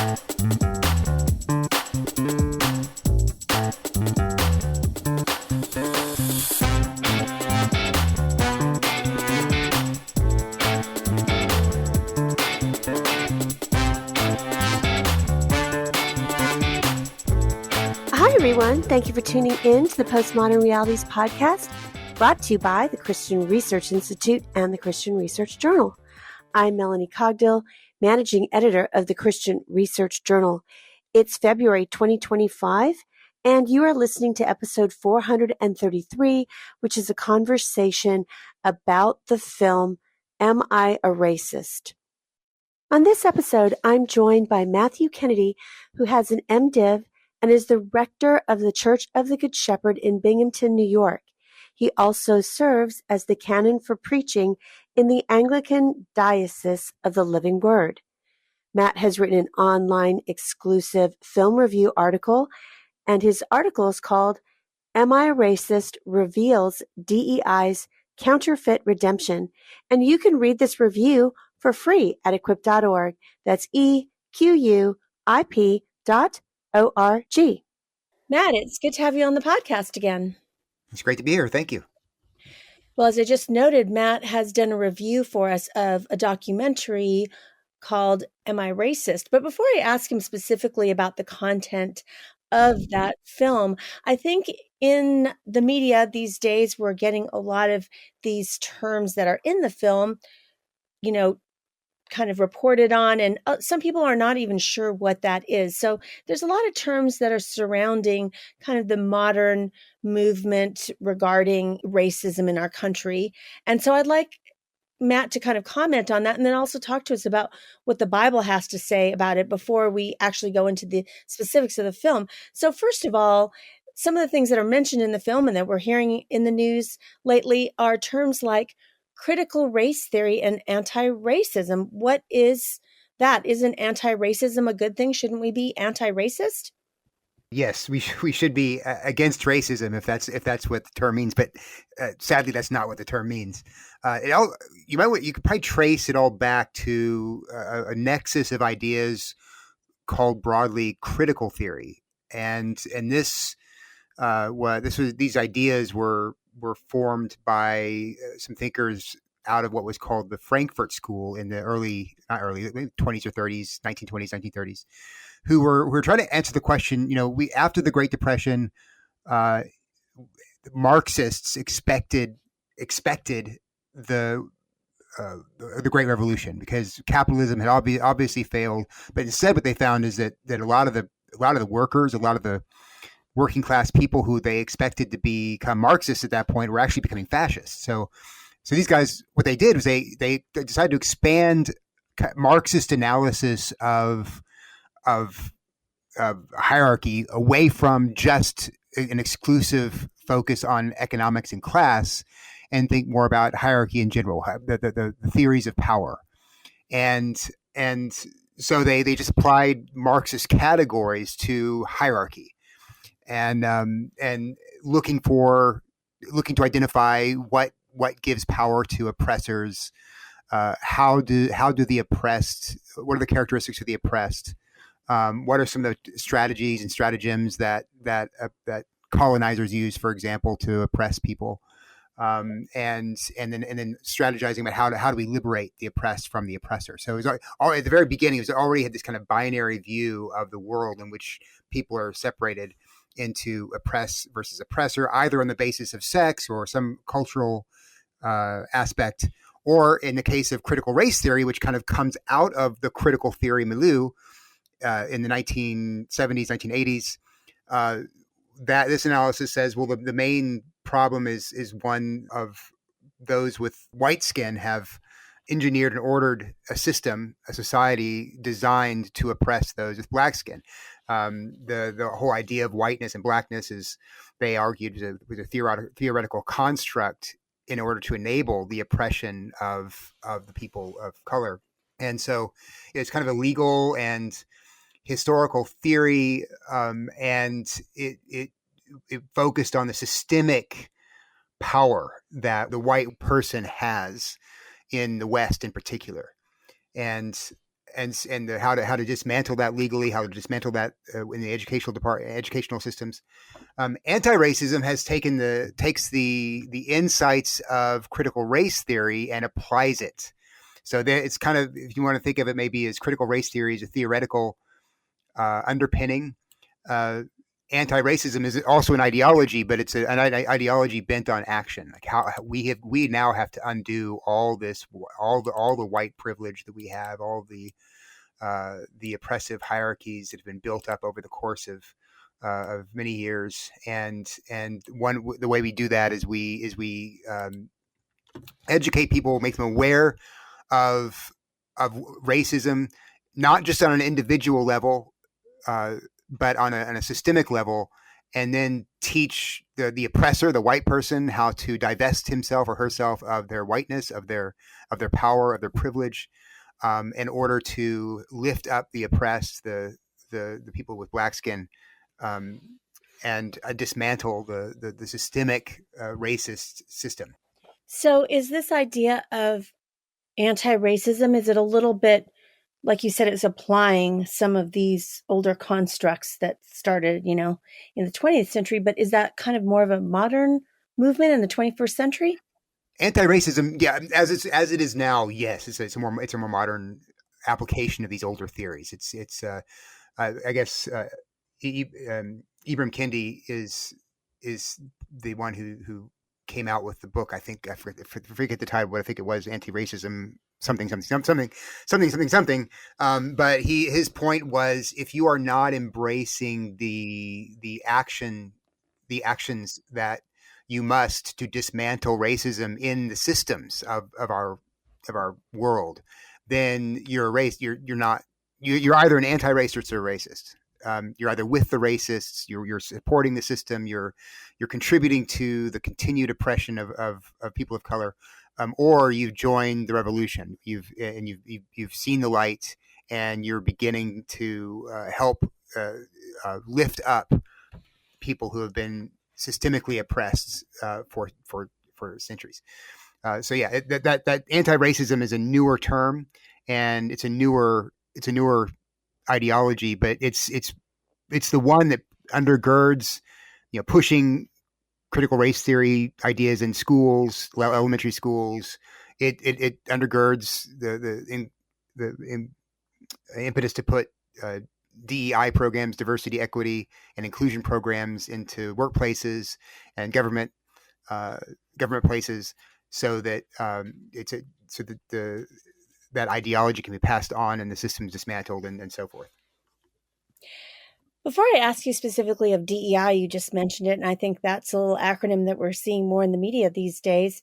Hi, everyone. Thank you for tuning in to the Postmodern Realities podcast, brought to you by the Christian Research Institute and the Christian Research Journal. I'm Melanie Cogdill, managing editor of the Christian Research Journal. It's February 2025, and you are listening to episode 433, which is a conversation about the film, Am I a Racist? On this episode, I'm joined by Matthew Kennedy, who has an MDiv and is the rector of the Church of the Good Shepherd in Binghamton, New York. He also serves as the canon for preaching in the Anglican Diocese of the Living Word. Matt has written an online exclusive film review article, and his article is called Am I a Racist? Reveals DEI's Counterfeit Redemption. And you can read this review for free at equip.org. That's EQUIP.org. Matt, it's good to have you on the podcast again. It's great to be here. Thank you. Well, as I just noted, Matt has done a review for us of a documentary called Am I Racist? But before I ask him specifically about the content of that film, I think in the media these days, we're getting a lot of these terms that are in the film, kind of reported on, and some people are not even sure what that is. So there's a lot of terms that are surrounding kind of the modern movement regarding racism in our country. And so I'd like Matt to kind of comment on that and then also talk to us about what the Bible has to say about it before we actually go into the specifics of the film. So first of all, some of the things that are mentioned in the film and that we're hearing in the news lately are terms like critical race theory and anti-racism. What is that? Isn't anti-racism a good thing? Shouldn't we be anti-racist? Yes, we should be against racism if that's what the term means. But sadly, that's not what the term means. You could probably trace it all back to a nexus of ideas called broadly critical theory, and these ideas were formed by some thinkers out of what was called the Frankfurt School in the maybe 20s or 30s, 1920s, 1930s, who were trying to answer the question, after the Great Depression, Marxists expected the Great Revolution because capitalism had obviously failed. But instead what they found is that a lot of the workers, a lot of the working class people who they expected to become Marxists at that point were actually becoming fascists. So these guys, what they did was they decided to expand Marxist analysis of hierarchy away from just an exclusive focus on economics and class, and think more about hierarchy in general, the theories of power, and so they just applied Marxist categories to hierarchy. And looking to identify what gives power to oppressors, how do the oppressed, what are the characteristics of the oppressed, what are some of the strategies and stratagems that colonizers use, for example, to oppress people, and then strategizing about how do we liberate the oppressed from the oppressor. So it was all at the very beginning. It was already had this kind of binary view of the world in which people are separated into oppress versus oppressor, either on the basis of sex or some cultural aspect, or in the case of critical race theory, which kind of comes out of the critical theory milieu in the 1970s, 1980s. That this analysis says, well, the main problem is one of those with white skin have engineered and ordered a society designed to oppress those with black skin. The whole idea of whiteness and blackness is, they argued, was a theoretical construct in order to enable the oppression of the people of color. And so it's kind of a legal and historical theory, and it focused on the systemic power that the white person has in the West in particular. And how to dismantle that legally, how to dismantle that in the educational systems. Anti-racism takes the insights of critical race theory and applies it. So it's kind of, if you want to think of it maybe as critical race theory as a theoretical underpinning. Anti-racism is also an ideology, but it's an ideology bent on action. Like how we now have to undo all the white privilege that we have, all the oppressive hierarchies that have been built up over the course of many years, and the way we do that is we educate people, make them aware of racism, not just on an individual level, but on a systemic level, and then teach the oppressor, the white person, how to divest himself or herself of their whiteness, of their power, of their privilege, in order to lift up the oppressed, the people with black skin, and dismantle the systemic racist system. So is this idea of anti-racism, is it a little bit, like you said, it's applying some of these older constructs that started, in the 20th century, but is that kind of more of a modern movement in the 21st century? Anti-racism, yeah, as it is now, yes, it's a more modern application of these older theories. I guess Ibram Kendi is the one who came out with the book. I think I forget the title, but I think it was Anti-Racism something. But his point was, if you are not embracing the actions that you must to dismantle racism in the systems of our world, then you're either an anti-racist or a racist. You're either with the racists, you're supporting the system, you're contributing to the continued oppression of people of color, or you've joined the revolution. You've seen the light, and you're beginning to help lift up people who have been systemically oppressed for centuries. So yeah, that anti-racism is a newer term, and it's a newer ideology, but it's the one that undergirds, pushing critical race theory ideas in schools, elementary schools. It undergirds the impetus to put DEI programs, diversity, equity, and inclusion programs into workplaces and government places, so that that ideology can be passed on and the system is dismantled and so forth. Before I ask you specifically of DEI, you just mentioned it, and I think that's a little acronym that we're seeing more in the media these days.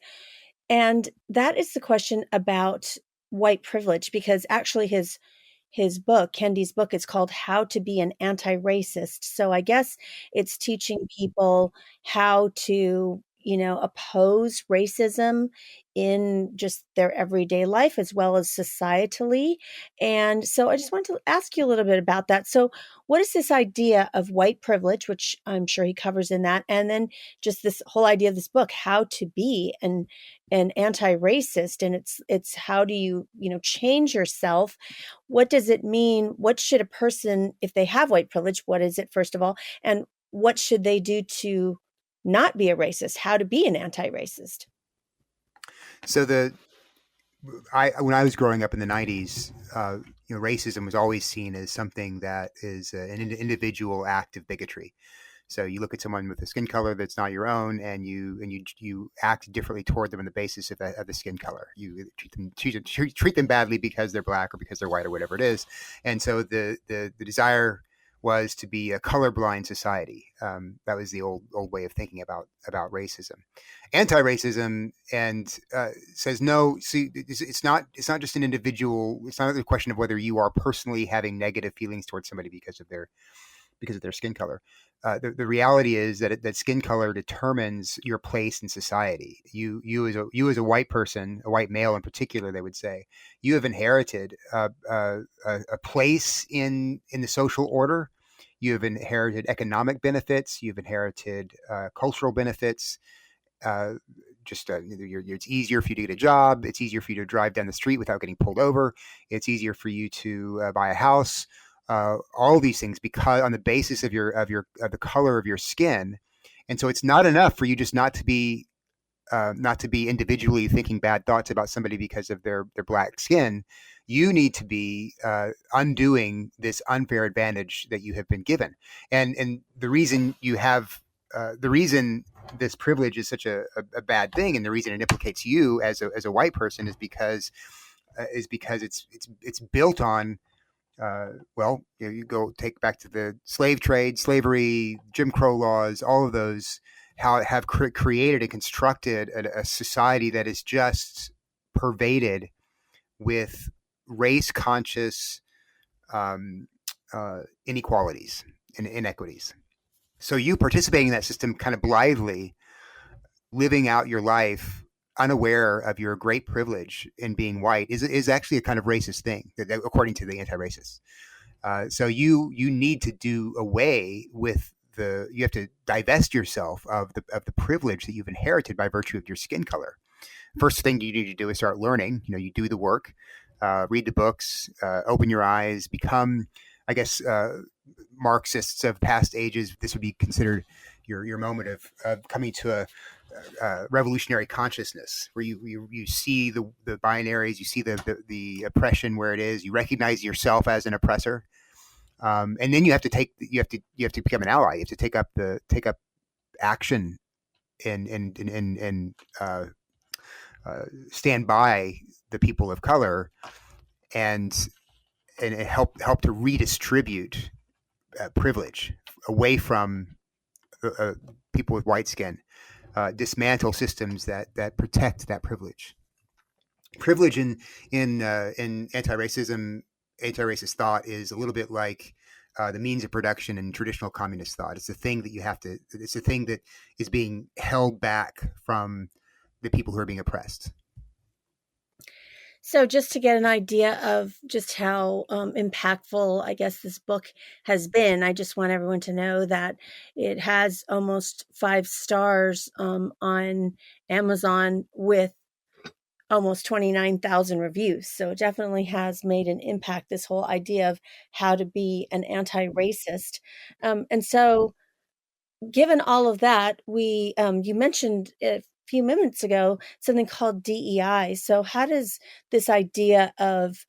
And that is the question about white privilege, because actually his book, Kendi's book, is called How to Be an Anti-Racist. So I guess it's teaching people how to, oppose racism in just their everyday life as well as societally. And so I just wanted to ask you a little bit about that. So what is this idea of white privilege, which I'm sure he covers in that, and then just this whole idea of this book, How to Be an Anti-Racist, and it's how do you, change yourself? What does it mean? What should a person, if they have white privilege, what is it, first of all? And what should they do to not be a racist? How to be an anti-racist? So when I was growing up in the 90s, racism was always seen as something that is an individual act of bigotry. So you look at someone with a skin color that's not your own, and you act differently toward them on the basis of the skin color. You treat them badly because they're black or because they're white or whatever it is. And so the desire was to be a colorblind society. That was the old way of thinking about racism. Anti-racism says no. See, it's not just an individual. It's not a question of whether you are personally having negative feelings towards somebody because of their skin color. The reality is that skin color determines your place in society. You as a white person, a white male in particular, they would say, you have inherited a place in the social order. You have inherited economic benefits. You've inherited cultural benefits. just it's easier for you to get a job. It's easier for you to drive down the street without getting pulled over. It's easier for you to buy a house. All these things because on the basis of the color of your skin, and so it's not enough for you just not to be individually thinking bad thoughts about somebody because of their black skin. You need to be undoing this unfair advantage that you have been given, and the reason you have the reason this privilege is such a bad thing, and the reason it implicates you as a white person is because it's built on you go take back to the slave trade, slavery, Jim Crow laws, all of those how have created and constructed a society that is just pervaded with race conscious inequalities and inequities. So you participating in that system kind of blithely, living out your life unaware of your great privilege in being white is actually a kind of racist thing, according to the anti-racists. So you need to do away with you have to divest yourself of the privilege that you've inherited by virtue of your skin color. First thing you need to do is start learning. You do the work, read the books, open your eyes, become, I guess, Marxists of past ages. This would be considered your moment of coming to a revolutionary consciousness, where you see the binaries, you see the oppression where it is, you recognize yourself as an oppressor, and then you have to become an ally. You have to take up action and stand by the people of color and help to redistribute privilege away from people with white skin. Dismantle systems that protect that privilege. Privilege in anti-racism, anti-racist thought is a little bit like the means of production in traditional communist thought. It's the thing that it's the thing that is being held back from the people who are being oppressed. So just to get an idea of just how impactful, I guess, this book has been, I just want everyone to know that it has almost 5 stars on Amazon with almost 29,000 reviews. So it definitely has made an impact, this whole idea of how to be an anti-racist. And so given all of that, you mentioned a few minutes ago something called DEI. So how does this idea of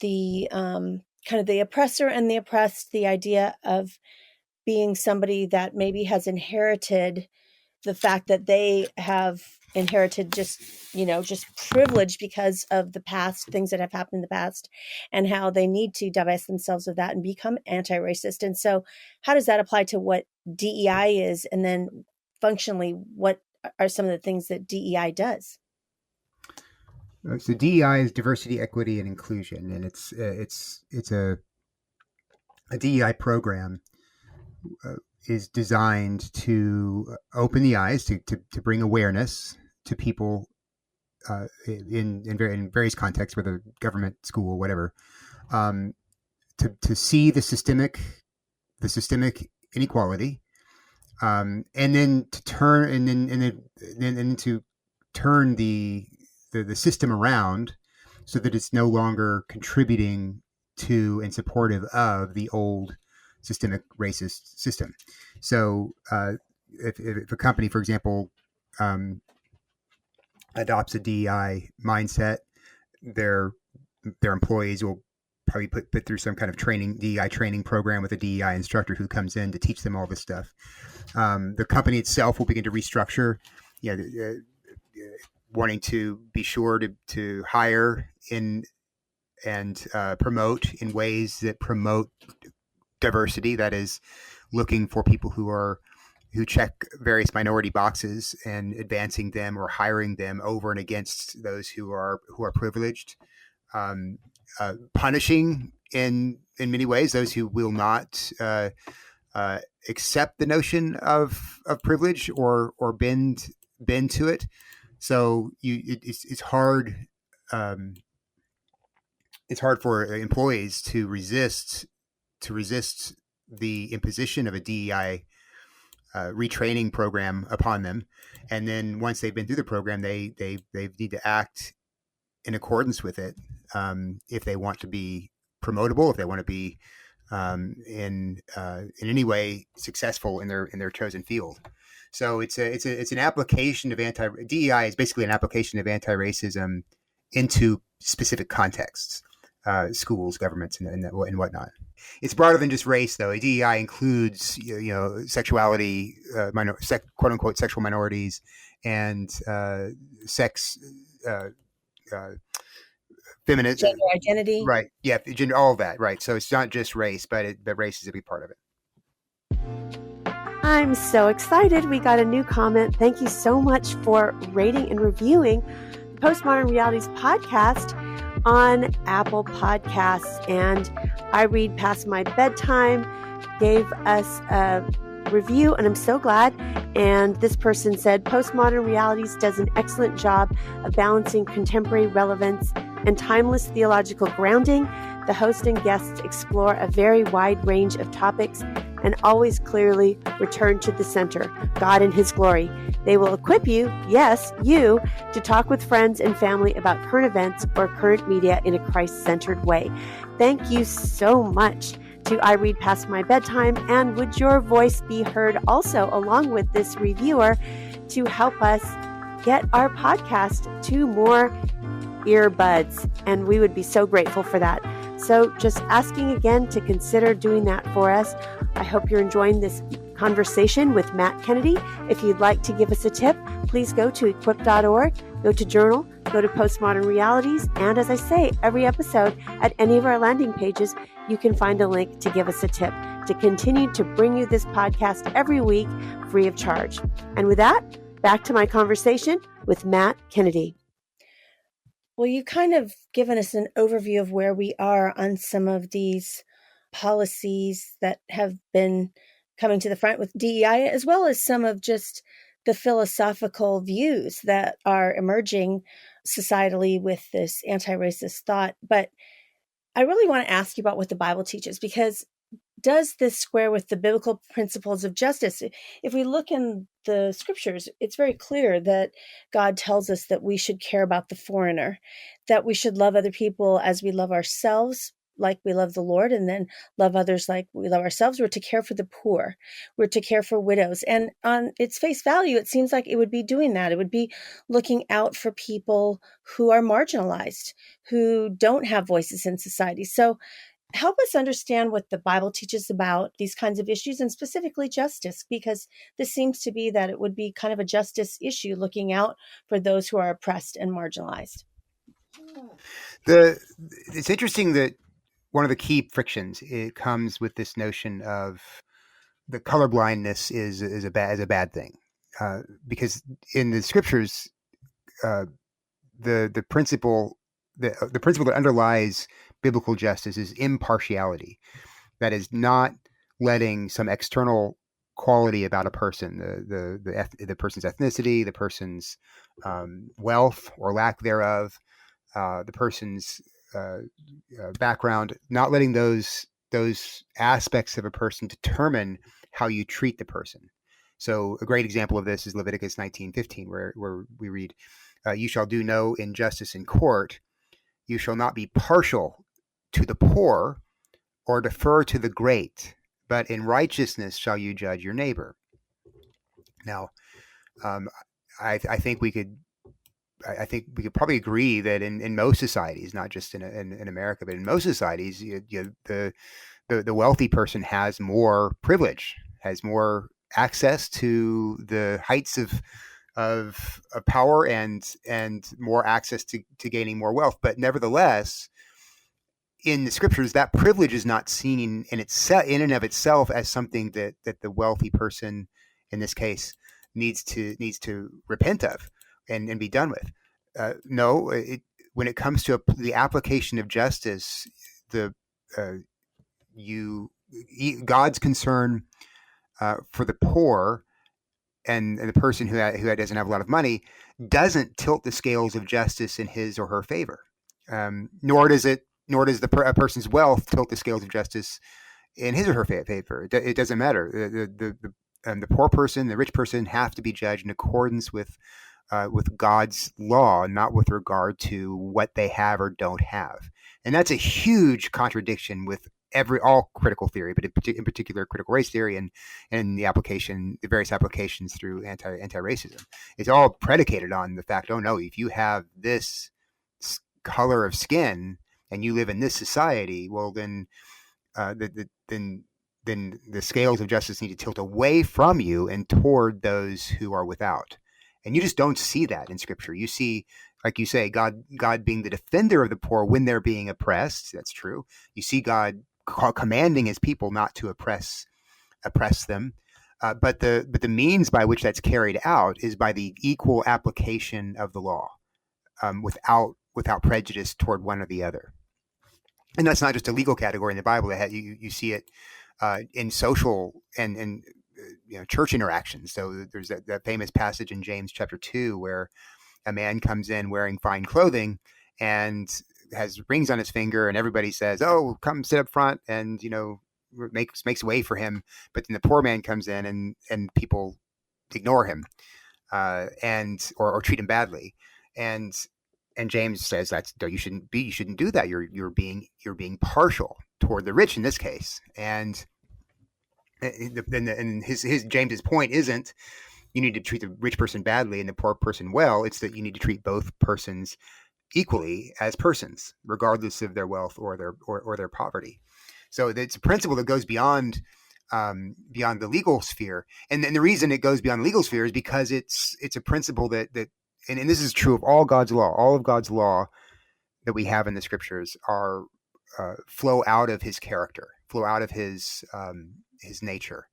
the kind of the oppressor and the oppressed, the idea of being somebody that maybe has inherited the fact that they have inherited just privilege because of the past, things that have happened in the past, and how they need to divest themselves of that and become anti-racist. And so how does that apply to what DEI is? And then functionally, what are some of the things that DEI does? So DEI is diversity, equity, and inclusion, and it's a DEI program is designed to open the eyes, to bring awareness to people in various contexts, whether government, school, whatever, to see the systemic inequality, and then to turn to turn the system around so that it's no longer contributing to and supportive of the old systemic racist system. So if a company, for example, adopts a DEI mindset, their employees will probably put through some kind of DEI training program with a DEI instructor who comes in to teach them all this stuff. The company itself will begin to restructure, wanting to be sure to hire in and promote in ways that promote diversity. That is, looking for people who check various minority boxes and advancing them or hiring them over and against those who are privileged. Punishing in many ways those who will not accept the notion of privilege or bend to it. So it's hard. It's hard for employees to resist the imposition of a DEI retraining program upon them, and then once they've been through the program, they need to act in accordance with it if they want to be promotable, if they want to be in any way successful in their chosen field. So it's an application of DEI is basically an application of anti-racism into specific contexts, schools, governments, and whatnot. It's broader than just race, though. DEI includes sexuality, quote unquote sexual minorities, and sex, feminism, gender identity, right? Yeah, gender, all of that, right? So it's not just race, but race is a big part of it. I'm so excited. We got a new comment. Thank you so much for rating and reviewing the Postmodern Realities podcast on Apple Podcasts. And I Read Past My Bedtime gave us a review, and I'm so glad. And this person said, Postmodern Realities does an excellent job of balancing contemporary relevance and timeless theological grounding. The host and guests explore a very wide range of topics and always clearly return to the center, God and His glory. They will equip you, yes, you, to talk with friends and family about current events or current media in a Christ-centered way. Thank you so much to I Read Past My Bedtime, and would your voice be heard also along with this reviewer to help us get our podcast to more earbuds, and we would be so grateful for that. So just asking again to consider doing that for us. I hope you're enjoying this conversation with Matt Kennedy. If you'd like to give us a tip, please go to equip.org, go to Journal, go to Postmodern Realities, and as I say, every episode at any of our landing pages, you can find a link to give us a tip to continue to bring you this podcast every week free of charge. And with that, back to my conversation with Matt Kennedy. Well, you kind of given us an overview of where we are on some of these policies that have been coming to the front with DEI, as well as some of just the philosophical views that are emerging societally with this anti-racist thought. But I really want to ask you about what the Bible teaches, because does this square with the biblical principles of justice? If we look in the scriptures, it's very clear that God tells us that we should care about the foreigner, that we should love other people as we love ourselves, like we love the Lord, and then love others like we love ourselves. We're to care for the poor. We're to care for widows. And on its face value, it seems like it would be doing that. It would be looking out for people who are marginalized, who don't have voices in society. So help us understand what the Bible teaches about these kinds of issues, and specifically justice, because this seems to be that it would be kind of a justice issue, looking out for those who are oppressed and marginalized. It's interesting that one of the key frictions, it comes with this notion of the colorblindness is a bad thing, because in the scriptures, the principle that underlies biblical justice is impartiality. That is, not letting some external quality about a person, the person's ethnicity, the person's wealth or lack thereof, the person's background, not letting those aspects of a person determine how you treat the person. So a great example of this is Leviticus 19:15, where we read, "You shall do no injustice in court. You shall not be partial to the poor or defer to the great, but in righteousness shall you judge your neighbor." Now, I think we could probably agree that in most societies, not just in America, but in most societies, the wealthy person has more privilege, has more access to the heights of power and more access to gaining more wealth. But nevertheless, in the scriptures, that privilege is not seen in and of itself as something that the wealthy person, in this case, needs to repent of and be done with. No, when it comes to the application of justice, God's concern for the poor and the person who doesn't have a lot of money doesn't tilt the scales of justice in his or her favor, nor does a person's wealth tilt the scales of justice in his or her favor. It doesn't matter. the poor person, the rich person have to be judged in accordance with God's law, not with regard to what they have or don't have. And that's a huge contradiction with all critical theory, but in particular critical race theory and the various applications through anti-racism. It's all predicated on the fact, oh no, if you have this color of skin and you live in this society, well then then the scales of justice need to tilt away from you and toward those who are without. And you just don't see that in Scripture. You see, like you say, God being the defender of the poor when they're being oppressed. That's true. You see God commanding his people not to oppress them. But the means by which that's carried out is by the equal application of the law, without prejudice toward one or the other. And that's not just a legal category in the Bible. You see it in social and church interactions. So there's that famous passage in James chapter 2 where a man comes in wearing fine clothing and has rings on his finger, and everybody says, "Oh, come sit up front," and makes way for him. But then the poor man comes in, and people ignore him, or treat him badly, and James says you shouldn't do that. You're being partial toward the rich in this case, and James's point isn't you need to treat the rich person badly and the poor person well. It's that you need to treat both persons equally as persons, regardless of their wealth or their poverty. So it's a principle that goes beyond the legal sphere, and the reason it goes beyond the legal sphere is because it's a principle that and this is true of all God's law. All of God's law that we have in the Scriptures are flow out of His character, flow out of His nature.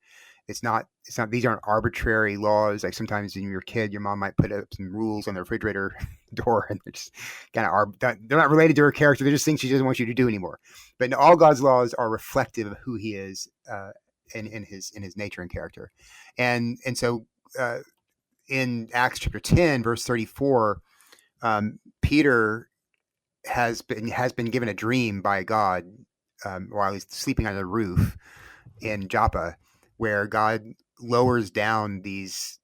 It's not. These aren't arbitrary laws. Like sometimes when you're a kid, your mom might put up some rules on the refrigerator door, and they're just kind of they're not related to her character. They're just things she doesn't want you to do anymore. But all God's laws are reflective of who He is in His nature and character, and so in Acts chapter 10, verse 34, Peter has been given a dream by God while he's sleeping on the roof in Joppa, where God lowers down these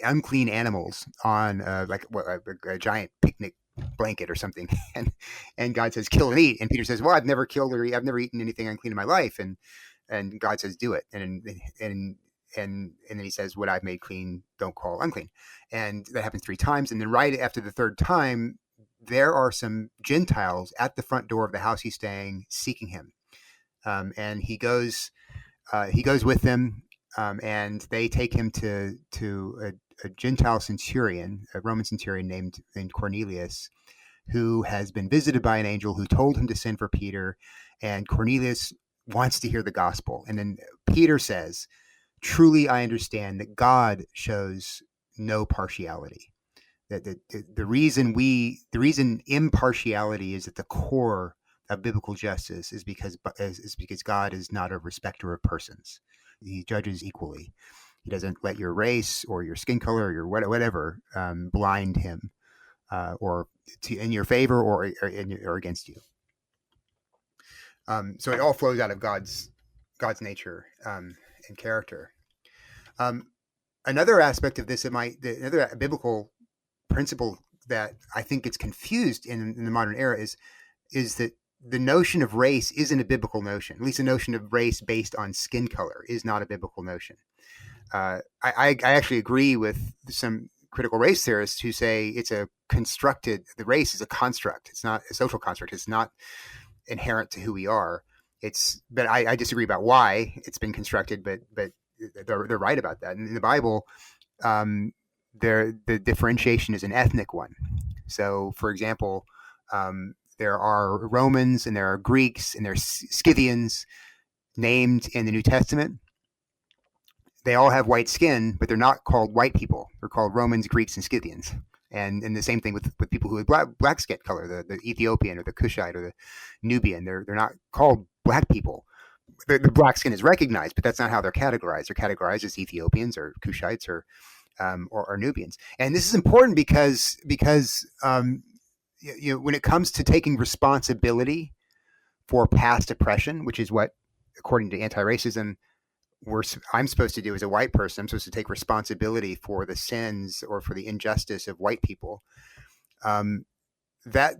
unclean animals on a giant picnic blanket or something, and God says, "Kill and eat." And Peter says, "Well, I've never killed or I've never eaten anything unclean in my life." And God says, "Do it." And then he says, "What I've made clean, don't call unclean." And that happens 3 times. And then right after the 3rd time, there are some Gentiles at the front door of the house he's staying, seeking him. And he goes with them, and they take him to a Gentile centurion, a Roman centurion named Cornelius, who has been visited by an angel who told him to send for Peter. And Cornelius wants to hear the gospel. And then Peter says, "Truly, I understand that God shows no partiality. That the reason impartiality is at the core of biblical justice is because God is not a respecter of persons. He judges equally. He doesn't let your race or your skin color or your whatever blind him or in your favor or against you." So it all flows out of God's nature and character. Another aspect of this, another biblical principle that I think gets confused in the modern era is that the notion of race isn't a biblical notion. At least the notion of race based on skin color is not a biblical notion. I actually agree with some critical race theorists who say the race is a construct. It's not a social construct. It's not inherent to who we are. But I disagree about why it's been constructed, but they're right about that. And in the Bible, the differentiation is an ethnic one. So, for example, there are Romans and there are Greeks and there are Scythians named in the New Testament. They all have white skin, but they're not called white people. They're called Romans, Greeks, and Scythians. And the same thing with people who have black skin color, the Ethiopian or the Cushite or the Nubian. They're not called black people. The black skin is recognized, but that's not how they're categorized. They're categorized as Ethiopians or Cushites or Nubians. And this is important because when it comes to taking responsibility for past oppression, which is what, according to anti-racism, I'm supposed to do as a white person. I'm supposed to take responsibility for the sins or for the injustice of white people. That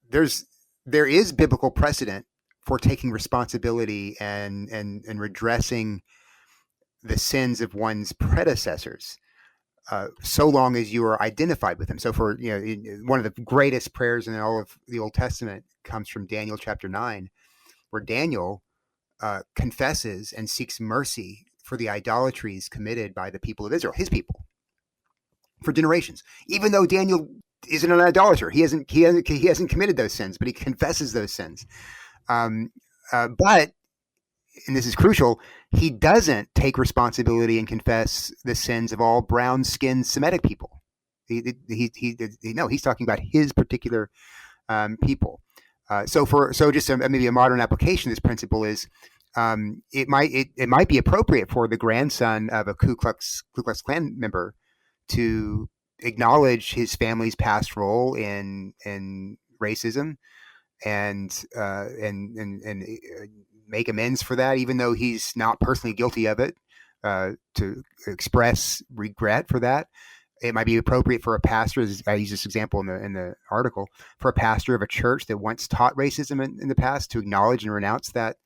there is biblical precedent for taking responsibility and redressing the sins of one's predecessors, so long as you are identified with them. So, for one of the greatest prayers in all of the Old Testament comes from Daniel chapter 9, where Daniel confesses and seeks mercy for the idolatries committed by the people of Israel, his people, for generations. Even though Daniel isn't an idolater, he hasn't committed those sins, but he confesses those sins. But, and this is crucial, he doesn't take responsibility and confess the sins of all brown-skinned Semitic people. He's talking about his particular people. So just maybe a modern application of this principle is, it might be appropriate for the grandson of a Ku Klux Klan member to acknowledge his family's past role in racism and make amends for that, even though he's not personally guilty of it, to express regret for that. It might be appropriate for a pastor, as I use this example in the article, for a pastor of a church that once taught racism in the past to acknowledge and renounce that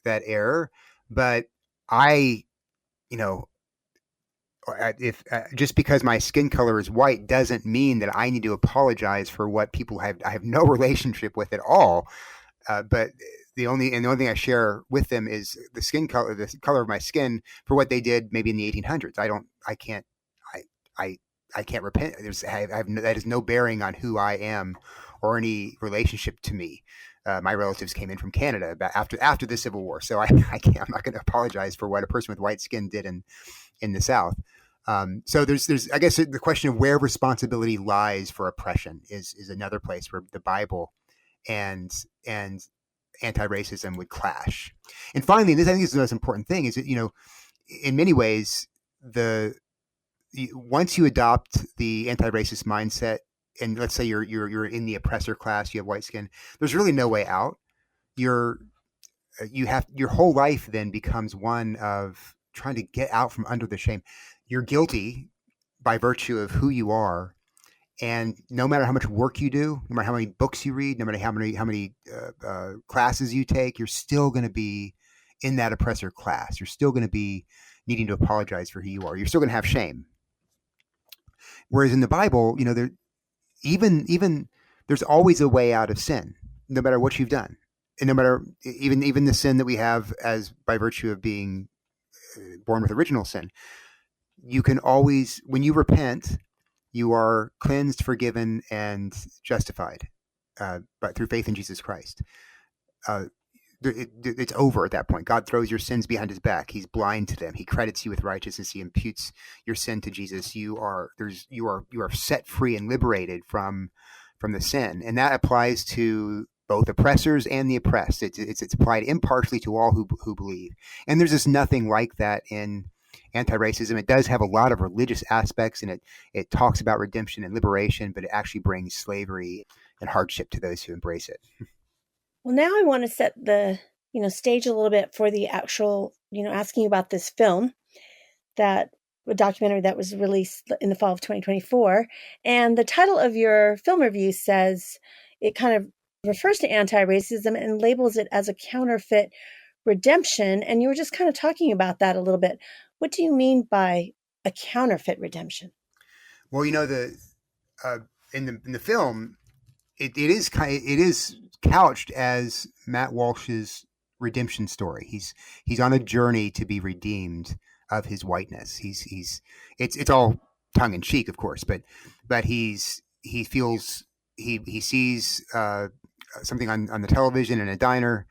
error. But if just because my skin color is white doesn't mean that I need to apologize for what people I have no relationship with at all. But the only thing I share with them is the color of my skin for what they did maybe in the 1800s. I can't repent. That has no bearing on who I am or any relationship to me. My relatives came in from Canada after the Civil War, so I'm not going to apologize for what a person with white skin did in the South. So there's I guess the question of where responsibility lies for oppression is another place where the Bible and anti-racism would clash. And finally, this I think is the most important thing, is that in many ways once you adopt the anti-racist mindset, and let's say you're in the oppressor class, you have white skin, there's really no way out. Your whole life then becomes one of trying to get out from under the shame. You're guilty by virtue of who you are, and no matter how much work you do, no matter how many books you read, no matter how many classes you take, you're still going to be in that oppressor class. You're still going to be needing to apologize for who you are. You're still going to have shame. Whereas in the Bible, even there's always a way out of sin, no matter what you've done, and no matter even the sin that we have as by virtue of being born with original sin. You can always, when you repent, you are cleansed, forgiven, and justified, but through faith in Jesus Christ. It's over at that point. God throws your sins behind his back. He's blind to them. He credits you with righteousness. He imputes your sin to Jesus. You are set free and liberated from the sin, and that applies to both oppressors and the oppressed. It's applied impartially to all who believe. And there's just nothing like that in anti-racism. It does have a lot of religious aspects, and it talks about redemption and liberation, but it actually brings slavery and hardship to those who embrace it. Well, now I want to set the stage a little bit for the actual asking about this film, a documentary that was released in the fall of 2024. And the title of your film review says it kind of refers to anti-racism and labels it as a counterfeit redemption. And you were just kind of talking about that a little bit. What do you mean by a counterfeit redemption? Well, in the film, it is couched as Matt Walsh's redemption story. He's on a journey to be redeemed of his whiteness. It's all tongue in cheek, of course, but he sees something on the television in a diner,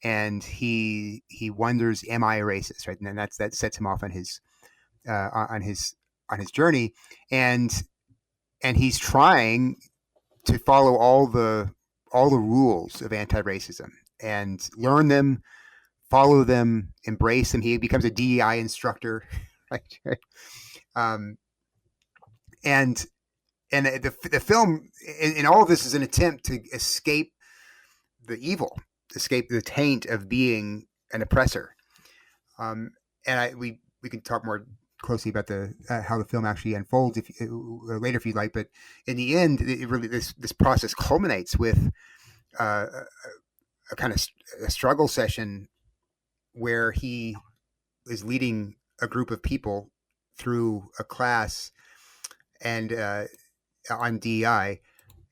and he wonders, am I a racist? Right, and then that sets him off on his journey, and he's trying to follow all the rules of anti-racism and learn them, follow them, embrace them. He becomes a DEI instructor, right? And the film in all of this is an attempt to escape the evil, escape the taint of being an oppressor. And we can talk more closely about the how the film actually unfolds later if you'd like. But in the end, it really this process culminates with a kind of a struggle session where he is leading a group of people through a class and on DEI,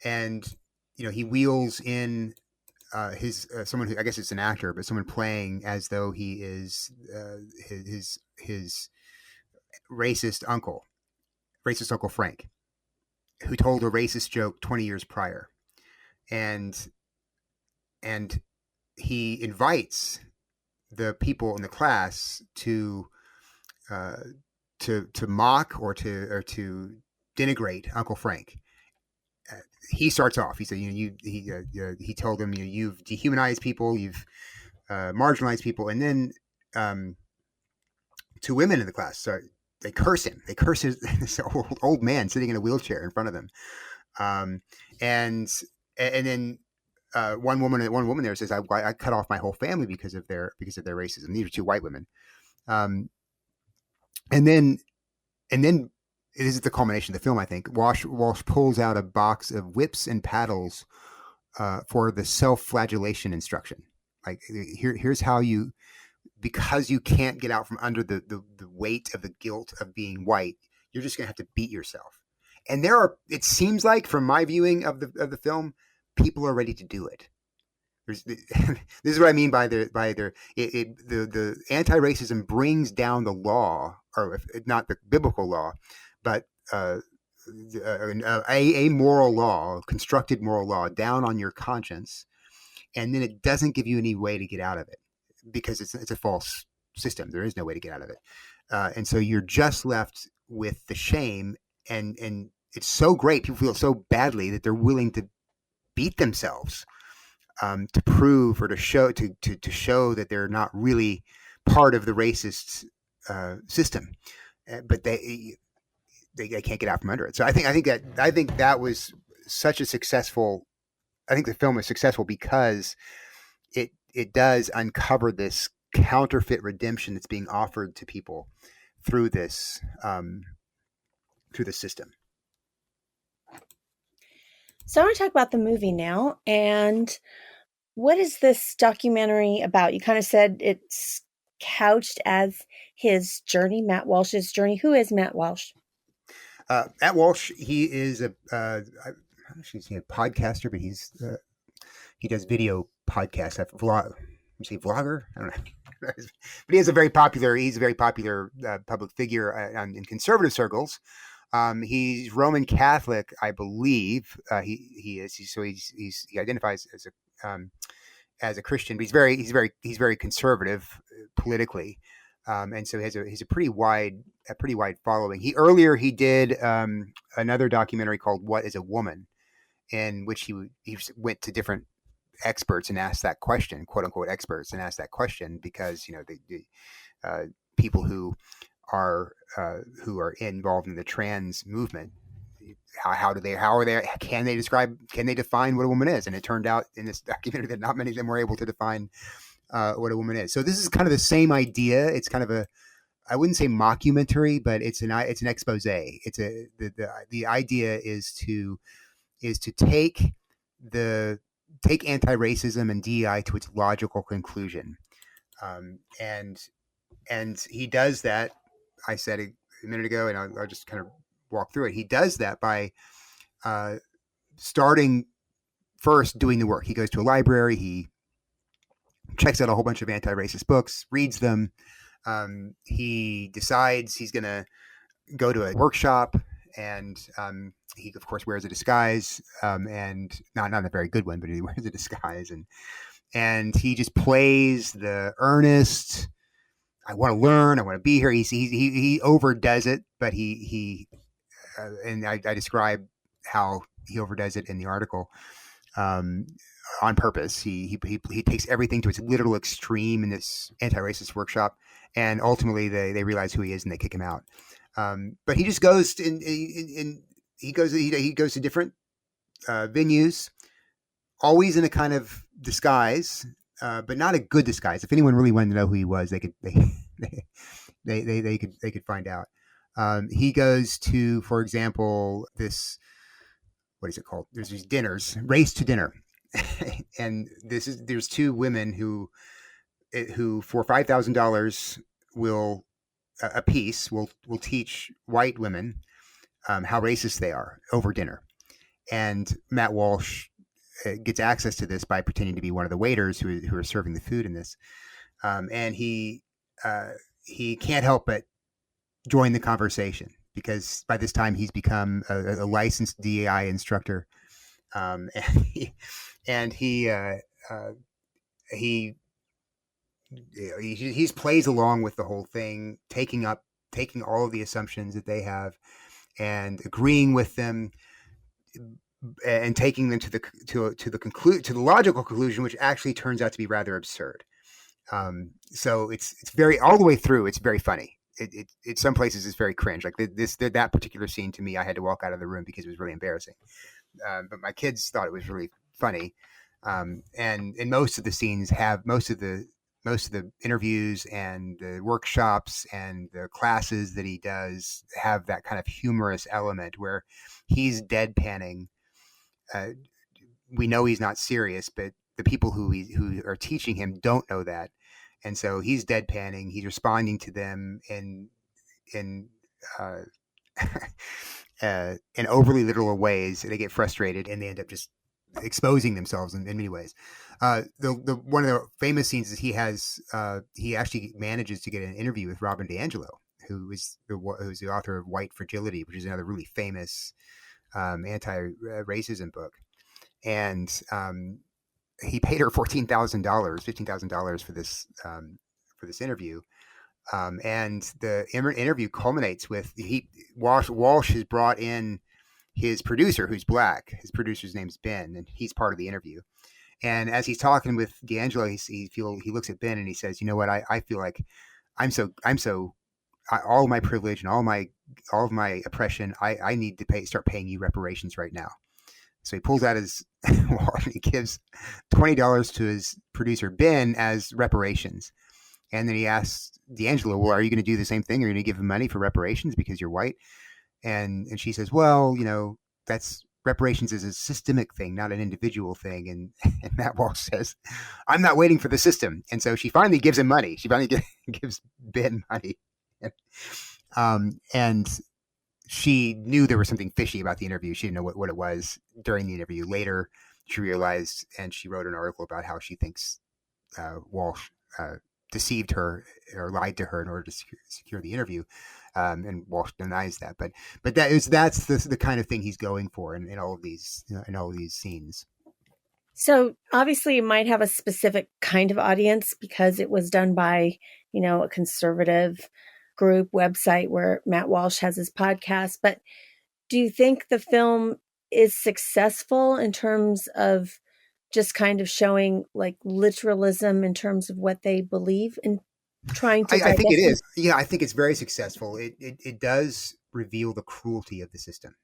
and he wheels in his someone who I guess it's an actor, but someone playing as though he is his racist uncle Frank, who told a racist joke 20 years prior, and he invites the people in the class to mock or to denigrate Uncle Frank. He starts off. He said, he told them, you've dehumanized people, you've marginalized people, and then two women in the class, so they curse him. They curse this old man sitting in a wheelchair in front of them, and then one woman there says, I cut off my whole family because of their racism. These are two white women, and then this is the culmination of the film, I think. Walsh pulls out a box of whips and paddles for the self-flagellation instruction. Like, here's how you, because you can't get out from under the weight of the guilt of being white, you're just going to have to beat yourself. And it seems like, from my viewing of the film, people are ready to do it. This is what I mean by the anti-racism brings down the law, or not the biblical law, but a moral law, constructed moral law, down on your conscience, and then it doesn't give you any way to get out of it because it's a false system. There is no way to get out of it, and so you're just left with the shame, and it's so great. People feel so badly that they're willing to beat themselves to prove or to show that they're not really part of the racist system, but they can't get out from under it. So I think that was such a successful. I think the film is successful because it does uncover this counterfeit redemption that's being offered to people through this system. So I want to talk about the movie now. And what is this documentary about? You kind of said it's couched as his journey, Matt Walsh's journey. Who is Matt Walsh? Matt Walsh, he is I don't know if he's a podcaster, but he does video podcasts. You say vlogger? I don't know. But he's a very popular public figure in conservative circles. He's Roman Catholic, I believe. He is. He identifies as a Christian, but he's very conservative politically, and so he has a pretty wide following. He did another documentary called "What Is a Woman," in which he went to different experts and asked that question, quote unquote experts, and asked that question because the people who are involved in the trans movement, can they define what a woman is? And it turned out in this documentary that not many of them were able to define what a woman is. So this is kind of the same idea. It's kind of I wouldn't say mockumentary, but it's an expose. The idea is to take anti-racism and DEI to its logical conclusion, and he does that. I said a minute ago, and I'll just kind of walk through it. He does that by starting first doing the work. He goes to a library. He checks out a whole bunch of anti-racist books, reads them. He decides he's going to go to a workshop, and he, of course, wears a disguise, and not a very good one, but he wears a disguise, and he just plays the earnest, I want to learn, I want to be here. He overdoes it, but and I describe how he overdoes it in the article on purpose. He takes everything to its literal extreme in this anti-racist workshop, and ultimately they realize who he is and they kick him out. But he just goes he goes to different venues, always in a kind of disguise, but not a good disguise. If anyone really wanted to know who he was, they could they could find out. He goes to, for example, this, what is it called? There's these dinners, race to dinner, and there's two women who for $5,000 will a piece will teach white women how racist they are over dinner. And Matt Walsh gets access to this by pretending to be one of the waiters who are serving the food in this, and he can't help but join the conversation because by this time he's become a licensed DEI instructor, and he plays along with the whole thing, taking all of the assumptions that they have and agreeing with them, and taking them to the logical conclusion, which actually turns out to be rather absurd. So it's very, all the way through, it's very funny. It some places it's very cringe. Like that particular scene, to me, I had to walk out of the room because it was really embarrassing. But my kids thought it was really funny. And most of the scenes have most of the interviews and the workshops and the classes that he does have that kind of humorous element where he's deadpanning. We know he's not serious, but the people who are teaching him don't know that, and so he's deadpanning. He's responding to them in overly literal ways. They get frustrated and they end up just exposing themselves in many ways. The one of the famous scenes is he actually manages to get an interview with Robin DiAngelo, who's the author of White Fragility, which is another really famous anti-racism book. And he paid her $15,000 for this interview. And the interview culminates with Walsh has brought in his producer, who's black. His producer's name's Ben, and he's part of the interview. And as he's talking with DiAngelo, he looks at Ben and he says, "You know what? I feel like all of my privilege and all of my oppression, I need to start paying you reparations right now." So he pulls out his wallet and he gives $20 to his producer Ben as reparations. And then he asks DiAngelo, "Well, are you going to do the same thing? Are you going to give him money for reparations because you're white?" And she says, "Well, that's reparations is a systemic thing, not an individual thing." And Matt Walsh says, "I'm not waiting for the system." And so she finally gives him money. She finally gives Ben money. And she knew there was something fishy about the interview. She didn't know what it was during the interview. Later, she realized, and she wrote an article about how she thinks Walsh deceived her or lied to her in order to secure the interview. And Walsh denies that. But that's the kind of thing he's going for in all of these scenes. So obviously it might have a specific kind of audience because it was done by, a conservative group website where Matt Walsh has his podcast. But do you think the film is successful in terms of just kind of showing like literalism in terms of what they believe and trying to? I think it is. Yeah, I think it's very successful. It does reveal the cruelty of the system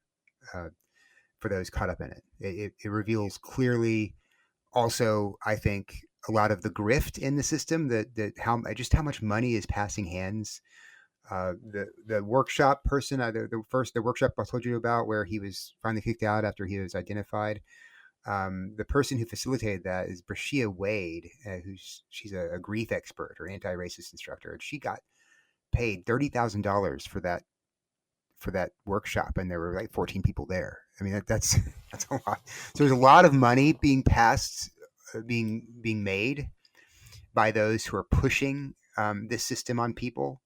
for those caught up in it. It reveals clearly also, I think, a lot of the grift in the system, that how much money is passing hands. The workshop person, the workshop I told you about, where he was finally kicked out after he was identified. The person who facilitated that is Brashia Wade, she's a grief expert or anti-racist instructor, and she got paid $30,000 for that workshop, and there were like 14 people there. I mean, that's a lot. So there's a lot of money being passed, being made by those who are pushing this system on people.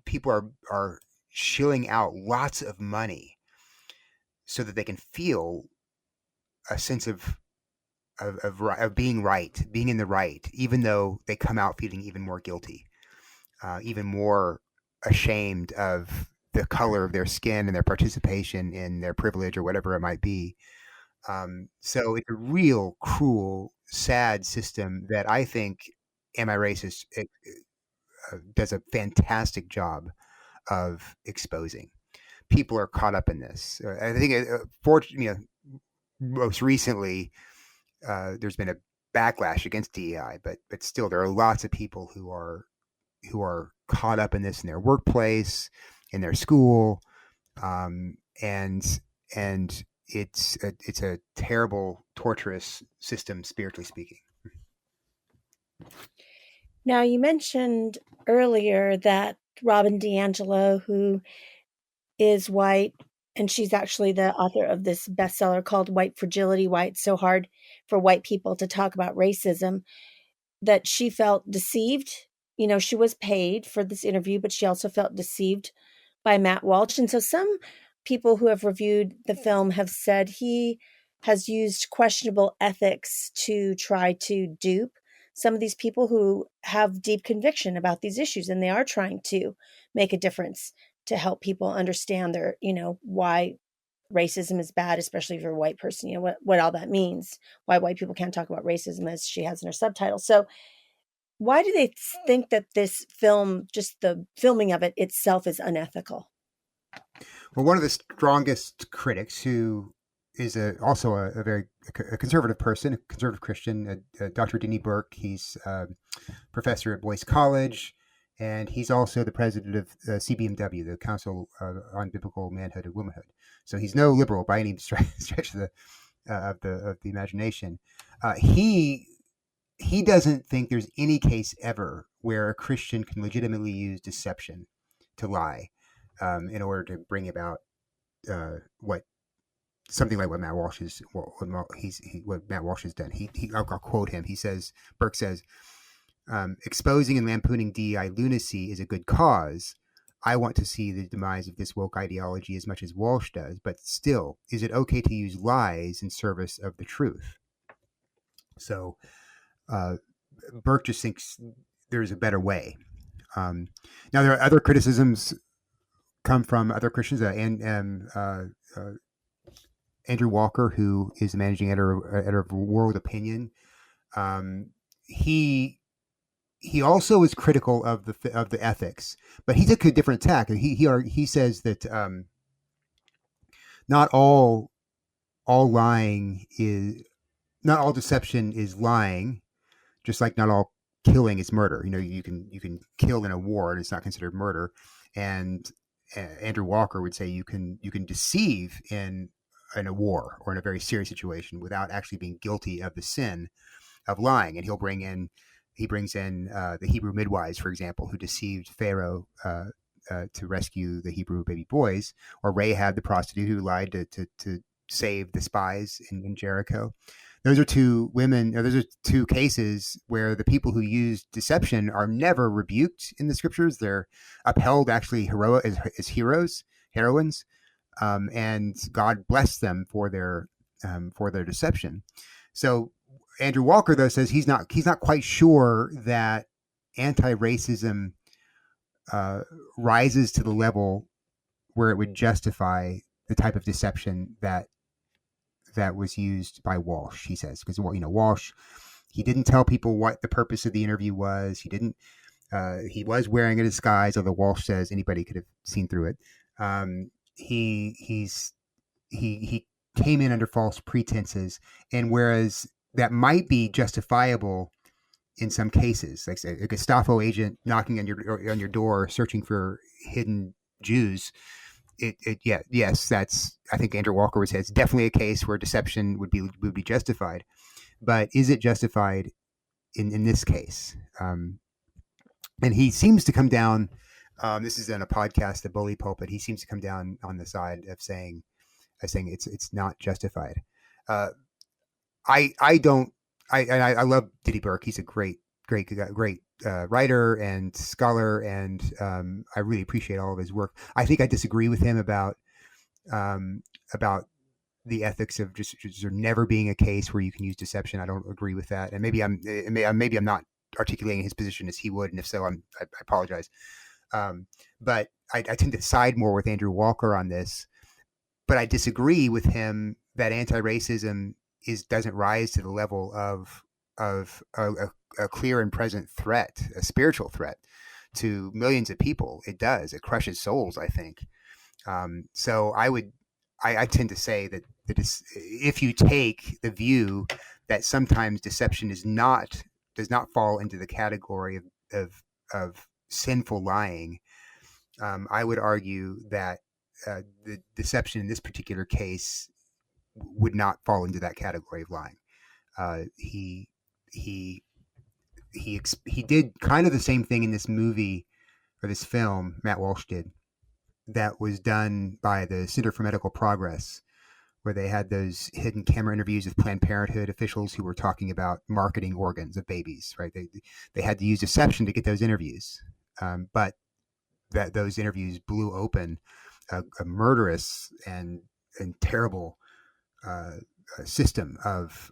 People are shilling out lots of money so that they can feel a sense of being right, being in the right, even though they come out feeling even more guilty, even more ashamed of the color of their skin and their participation in their privilege or whatever it might be. So it's a real cruel, sad system that I think Am I Racist does a fantastic job of exposing. People are caught up in this. I think, most recently, there's been a backlash against DEI, but still there are lots of people who are caught up in this in their workplace, in their school, and it's a terrible, torturous system, spiritually speaking. Now, you mentioned earlier that Robin DiAngelo, who is white, and she's actually the author of this bestseller called White Fragility, Why It's So Hard for White People to Talk About Racism, that she felt deceived. You know, she was paid for this interview, but she also felt deceived by Matt Walsh. And so some people who have reviewed the film have said he has used questionable ethics to try to dupe some of these people who have deep conviction about these issues, and they are trying to make a difference to help people understand their, why racism is bad, especially if you're a white person, what all that means, why white people can't talk about racism, as she has in her subtitle. So why do they think that this film, just the filming of it itself, is unethical? Well, one of the strongest critics, who is also a very conservative person, a conservative Christian, Dr. Denny Burke. He's a professor at Boyce College, and he's also the president of CBMW, the Council on Biblical Manhood and Womanhood. So he's no liberal by any stretch of the imagination. He doesn't think there's any case ever where a Christian can legitimately use deception to lie in order to bring about something like what Matt Walsh is, what Matt Walsh has done. I'll quote him. He says, Burke says, exposing and lampooning DEI lunacy is a good cause. I want to see the demise of this woke ideology as much as Walsh does, but still, is it okay to use lies in service of the truth? So Burke just thinks there's a better way. Now, there are other criticisms come from other Christians, Andrew Walker, who is the managing editor of World Opinion. He also is critical of the ethics, but he took a different tack. He says that not all lying is not all deception is lying, just like not all killing is murder. You can kill in a war and it's not considered murder. And Andrew Walker would say you can deceive in a war or in a very serious situation without actually being guilty of the sin of lying. And he brings in the Hebrew midwives, for example, who deceived Pharaoh to rescue the Hebrew baby boys, or Rahab the prostitute who lied to save the spies in Jericho. Those are two cases where the people who use deception are never rebuked in the scriptures. They're upheld actually as heroines, and God blessed them for their deception. So Andrew Walker, though, says he's not quite sure that anti-racism rises to the level where it would justify the type of deception that was used by Walsh. He says, because Walsh, he didn't tell people what the purpose of the interview was. He didn't. He was wearing a disguise, although Walsh says anybody could have seen through it. He came in under false pretenses, and whereas that might be justifiable in some cases, like say a Gestapo agent knocking on your door searching for hidden Jews. Yes, that's, I think Andrew Walker would say it's definitely a case where deception would be justified, but is it justified in this case? And he seems to come down. This is in a podcast, The Bully Pulpit. He seems to come down on the side of saying it's not justified. I love Diddy Burke. He's a great writer and scholar, and I really appreciate all of his work. I think I disagree with him about the ethics of just there never being a case where you can use deception. I don't agree with that, and maybe I'm not articulating his position as he would, and if so, I apologize. But I tend to side more with Andrew Walker on this, but I disagree with him that anti-racism doesn't rise to the level of a clear and present threat, a spiritual threat to millions of people. It does. It crushes souls, I think. So I tend to say that if you take the view that sometimes deception does not fall into the category of sinful lying. I would argue that the deception in this particular case would not fall into that category of lying. He he he did kind of the same thing in this movie or this film Matt Walsh did, that was done by the Center for Medical Progress, where they had those hidden camera interviews with Planned Parenthood officials who were talking about marketing organs of babies. Right? They had to use deception to get those interviews, but that those interviews blew open a murderous and terrible system of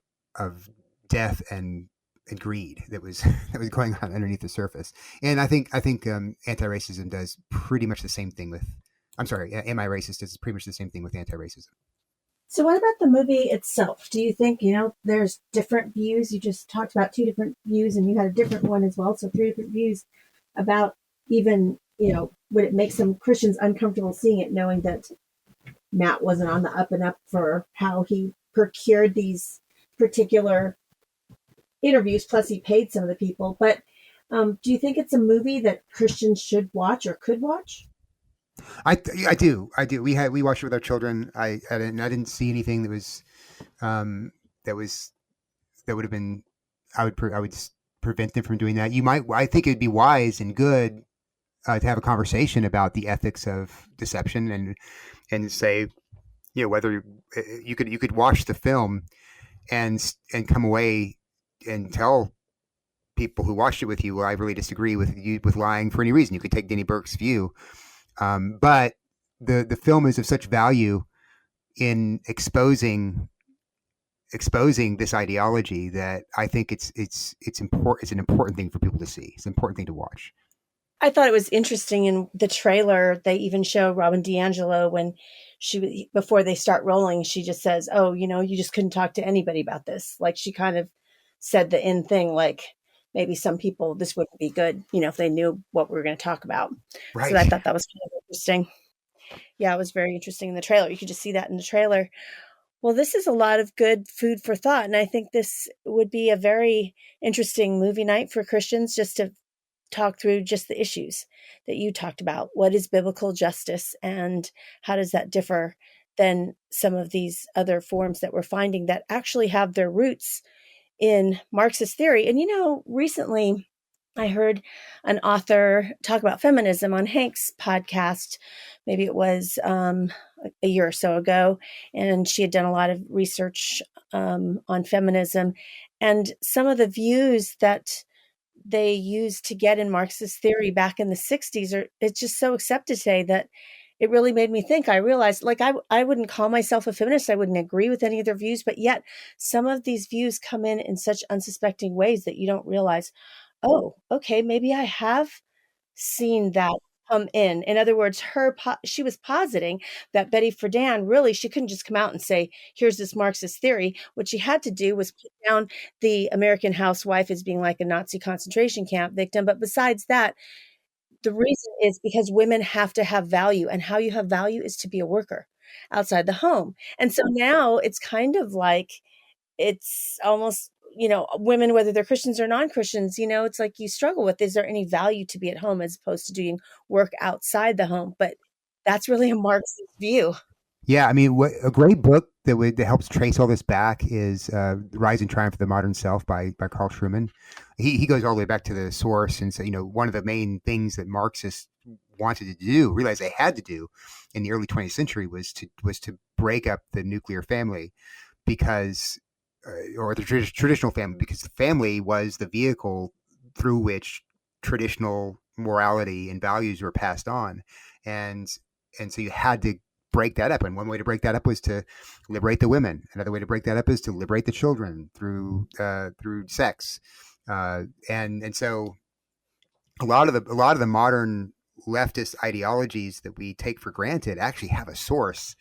death and greed that was that was going on underneath the surface. And I think anti-racism does pretty much the same thing with. I'm sorry, Am I Racist does pretty much the same thing with anti-racism. So what about the movie itself? Do you think, there's different views? You just talked about two different views and you had a different one as well. So three different views about even, would it make some Christians uncomfortable seeing it, knowing that Matt wasn't on the up and up for how he procured these particular interviews, plus he paid some of the people. But do you think it's a movie that Christians should watch or could watch? I do. We watched it with our children. I didn't see anything that was that would have been. I would prevent them from doing that. I think it'd be wise and good to have a conversation about the ethics of deception and say, whether you could watch the film and come away and tell people who watched it with you, well, I really disagree with lying for any reason. You could take Denny Burke's view. But the film is of such value in exposing this ideology that I think it's important. It's an important thing for people to see. It's an important thing to watch. I thought it was interesting in the trailer. They even show Robin DiAngelo when before they start rolling, she just says, "Oh, you just couldn't talk to anybody about this." Like she kind of said the end thing, like maybe some people this wouldn't be good, if they knew what we were going to talk about. Right. So I thought that was kind of interesting. Yeah, it was very interesting in the trailer. You could just see that in the trailer. Well, this is a lot of good food for thought. And I think this would be a very interesting movie night for Christians, just to talk through just the issues that you talked about. What is biblical justice and how does that differ than some of these other forms that we're finding that actually have their roots in Marxist theory? And, recently I heard an author talk about feminism on Hank's podcast. Maybe it was a year or so ago. And she had done a lot of research on feminism. And some of the views that they used to get in Marxist theory back in the 60s it's just so accepted today that it really made me think. I realized, like, I wouldn't call myself a feminist. I wouldn't agree with any of their views, but yet some of these views come in such unsuspecting ways that you don't realize, oh, okay, maybe I have seen that come in. In other words, she was positing that Betty Friedan really, she couldn't just come out and say, here's this Marxist theory. What she had to do was put down the American housewife as being like a Nazi concentration camp victim. But besides that, the reason is because women have to have value, and how you have value is to be a worker outside the home. And so now it's kind of like, it's almost, women, whether they're Christians or non-Christians, it's like you struggle with, is there any value to be at home as opposed to doing work outside the home? But that's really a Marxist view. Yeah, I mean, a great book that helps trace all this back is "The Rise and Triumph of the Modern Self" by Carl Trueman. He goes all the way back to the source and say, one of the main things that Marxists wanted to do, realized they had to do in the early 20th century was to break up the nuclear family, because or the traditional family, because the family was the vehicle through which traditional morality and values were passed on, and so you had to break that up. And one way to break that up was to liberate the women. Another way to break that up is to liberate the children through sex, and so a lot of the modern leftist ideologies that we take for granted actually have a source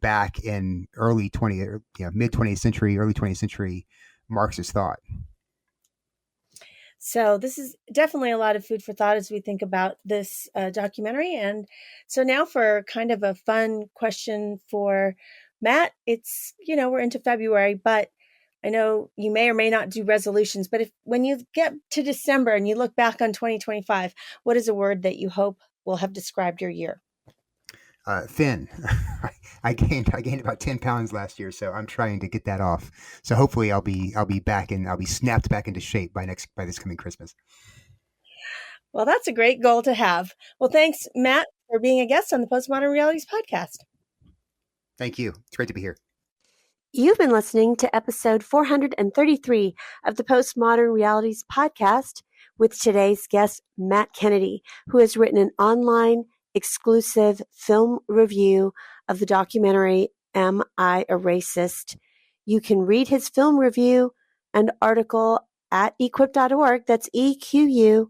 back in mid 20th century, early 20th century Marxist thought. So this is definitely a lot of food for thought as we think about this documentary. And so now for kind of a fun question for Matt, it's, we're into February, but I know you may or may not do resolutions, but when you get to December and you look back on 2025, what is a word that you hope will have described your year? Thin. I gained about 10 pounds last year, so I'm trying to get that off. So hopefully I'll be back and I'll be snapped back into shape by this coming Christmas. Well, that's a great goal to have. Well, thanks, Matt, for being a guest on the Postmodern Realities podcast. Thank you. It's great to be here. You've been listening to episode 433 of the Postmodern Realities podcast with today's guest, Matt Kennedy, who has written an online exclusive film review of the documentary, Am I a Racist? You can read his film review and article at equip.org. That's EQUIP.org.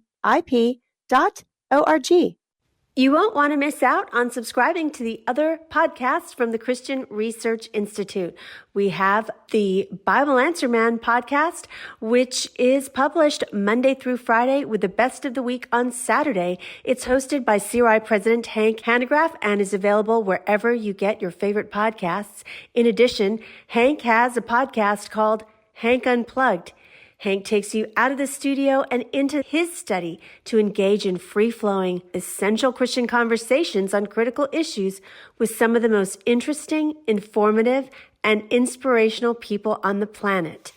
You won't want to miss out on subscribing to the other podcasts from the Christian Research Institute. We have the Bible Answer Man podcast, which is published Monday through Friday with the best of the week on Saturday. It's hosted by CRI President Hank Hanegraaff and is available wherever you get your favorite podcasts. In addition, Hank has a podcast called Hank Unplugged. Hank takes you out of the studio and into his study to engage in free-flowing, essential Christian conversations on critical issues with some of the most interesting, informative, and inspirational people on the planet.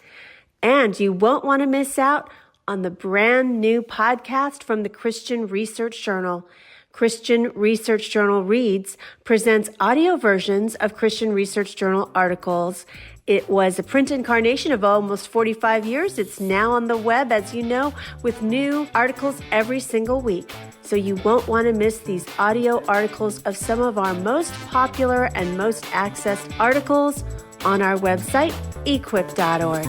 And you won't want to miss out on the brand new podcast from the Christian Research Journal. Christian Research Journal Reads presents audio versions of Christian Research Journal articles. It was a print incarnation of almost 45 years. It's now on the web, as you know, with new articles every single week. So you won't want to miss these audio articles of some of our most popular and most accessed articles on our website, equip.org.